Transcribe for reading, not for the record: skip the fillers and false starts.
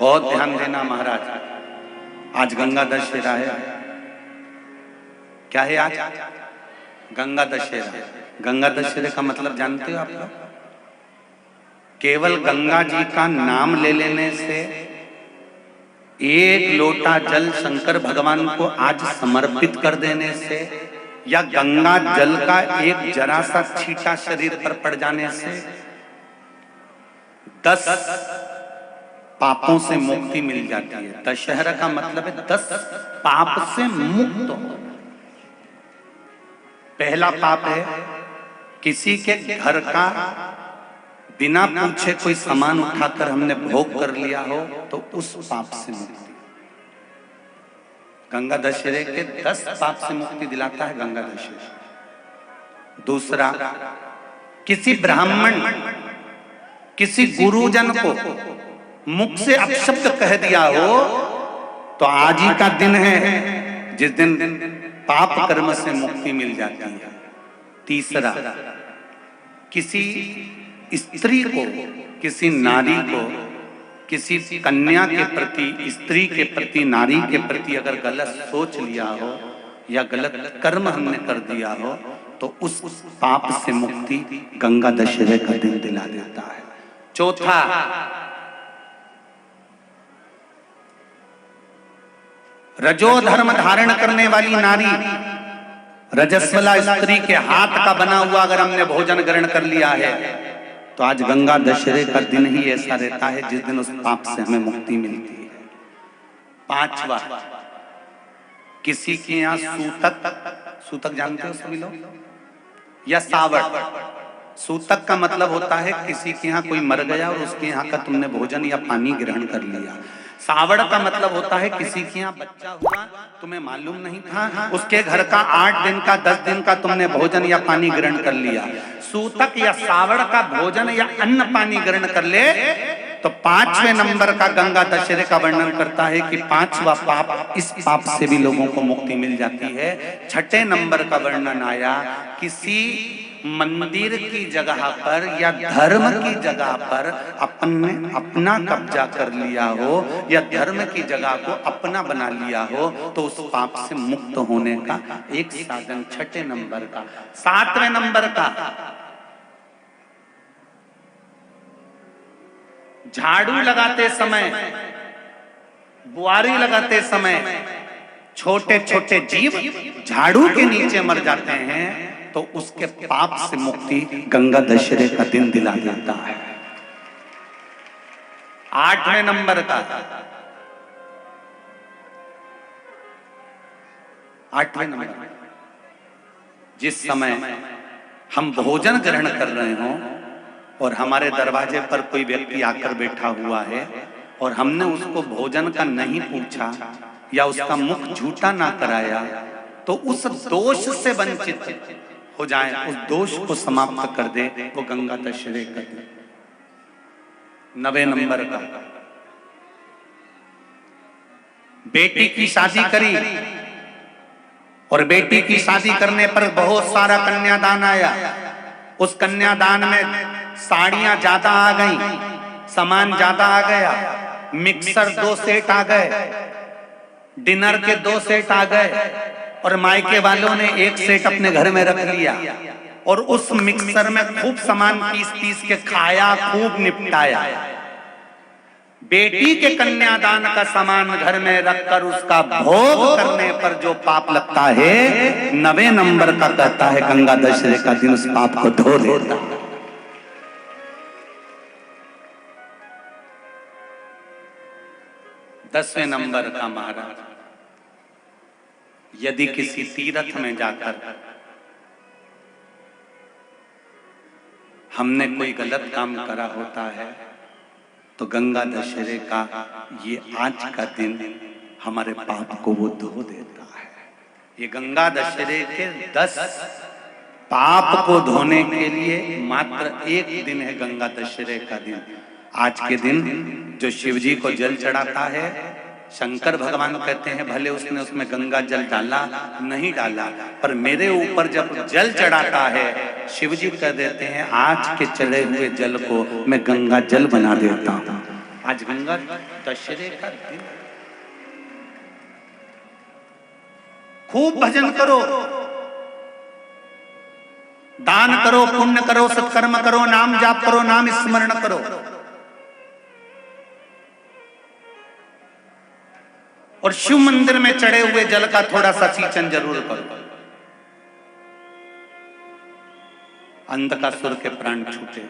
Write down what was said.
बहुत ध्यान देना महाराज, आज गंगा दशहरा है। क्या है आज? गंगा दशहरा। गंगा दशहरे का मतलब जानते हो आप लोग? केवल गंगा जी का नाम ले लेने से, एक लोटा जल शंकर भगवान को आज समर्पित कर देने से, या गंगा जल का एक जरा सा छींटा शरीर पर पड़ जाने से 10 पापों से मुक्ति मिल जाती है। दशहरा का मतलब है 10 पाप से मुक्त हो। पहला पाप है किसी के घर का बिना पूछे कोई सामान उठाकर हमने भोग कर लिया हो, तो उस पाप से मुक्ति। गंगा दशहरे के 10 पाप से मुक्ति दिलाता है गंगा दशहरा। दूसरा, किसी ब्राह्मण, किसी गुरुजन को मुख से अपशब्द कह दिया हो, तो आज ही का दिन है जिस दिन पाप कर्म से मुक्ति मिल जाती है। तीसरा, किसी स्त्री को, किसी नारी को, किसी कन्या के प्रति, स्त्री के प्रति, नारी के प्रति अगर गलत सोच लिया हो या गलत कर्म हमने कर दिया हो, तो उस पाप से मुक्ति गंगा दशहरे का दिन दिला देता है। चौथा, रजो धर्म धारण करने वाली नारी, रजस्वला स्त्री के हाथ का बना हुआ अगर हमने भोजन ग्रहण कर लिया है, तो आज गंगा दशहरे का दिन ही ऐसा रहता है जिस दिन उस पाप से हमें मुक्ति मिलती है। पांचवा, किसी के यहाँ सूतक, सूतक जानते हो सभी लोग, या सावड़। सूतक का मतलब होता है किसी के यहाँ कोई मर गया और उसके यहाँ का तुमने भोजन या पानी ग्रहण कर लिया। सावड़ का मतलब होता है किसी के यहाँ बच्चा हुआ, तुम्हें मालूम नहीं था, उसके घर का 8 दिन का 10 दिन का तुमने भोजन या पानी ग्रहण कर लिया। सूतक या सावड़ का भोजन या अन्न पानी ग्रहण कर ले, तो 5वें नंबर का गंगा दशहरे का वर्णन करता है कि 5वां पाप, इस पाप से भी लोगों को मुक्ति मिल जाती है। 6ठे नंबर का वर्णन आया, किसी मंदिर की जगह पर या धर्म की जगह पर अपना कब्जा कर लिया हो, या धर्म की जगह को अपना बना लिया हो, तो उस पाप से मुक्त होने का एक साधन 6ठे नंबर का। 7वें नंबर का, झाड़ू लगाते समय, बुआरी लगाते समय छोटे छोटे जीव झाड़ू के नीचे मर जाते हैं, तो उसके पाप से मुक्ति गंगा दशहरे का दिन दिला देता है। 8वें नंबर का, 8वें नंबर, जिस समय हम भोजन ग्रहण कर रहे हों और हमारे दरवाजे पर कोई व्यक्ति आकर बैठा हुआ है और हमने उसको भोजन का नहीं पूछा या उसका मुख झूठा ना कराया, तो उस दोष से वंचित हो जाए, उस दोष को समाप्त कर दे, वो गंगा दशहरे का दिन। 9वें नंबर का, बेटी की शादी करी और बेटी की शादी करने पर बहुत सारा कन्यादान आया। उस कन्यादान में साड़ियां ज्यादा आ गई, सामान ज्यादा आ गया, मिक्सर 2 सेट आ गए, डिनर के 2 सेट आ गए, और मायके वालों ने 1 सेट अपने घर में रख लिया, और उस मिक्सर में खूब सामान पीस के खाया, खूब निपटाया। बेटी के कन्यादान का सामान घर में रखकर उसका भोग करने पर जो पाप लगता है, 9वें नंबर का कहता है गंगा दशहरे का दिन उस पाप को धो देता। 10वें नंबर का महाराज, यदि किसी तीर्थ में जाकर हमने कोई गलत काम करा होता है, तो गंगा दशहरे का ये आज का दिन हमारे पाप को वो धो देता है। ये गंगा दशहरे के 10 पाप को धोने के लिए मात्र एक दिन है गंगा दशहरे का दिन। आज के दिन जो शिव जी को जल चढ़ाता है, शंकर भगवान कहते हैं भले उसने उसमें गंगा जल डाला नहीं डाला, पर मेरे ऊपर जब जल चढ़ाता है, शिव जी कह देते हैं आज के चढ़े हुए जल को मैं गंगा जल बना देता हूं। आज गंगा दशहरे का दिन, खूब भजन करो, दान करो, पुण्य करो, सत्कर्म करो, नाम जाप करो, नाम स्मरण करो। और शिव मंदिर में चढ़े हुए जल का थोड़ा सा सिंचन जरूर करो। अंधकासुर के प्राण छूटे।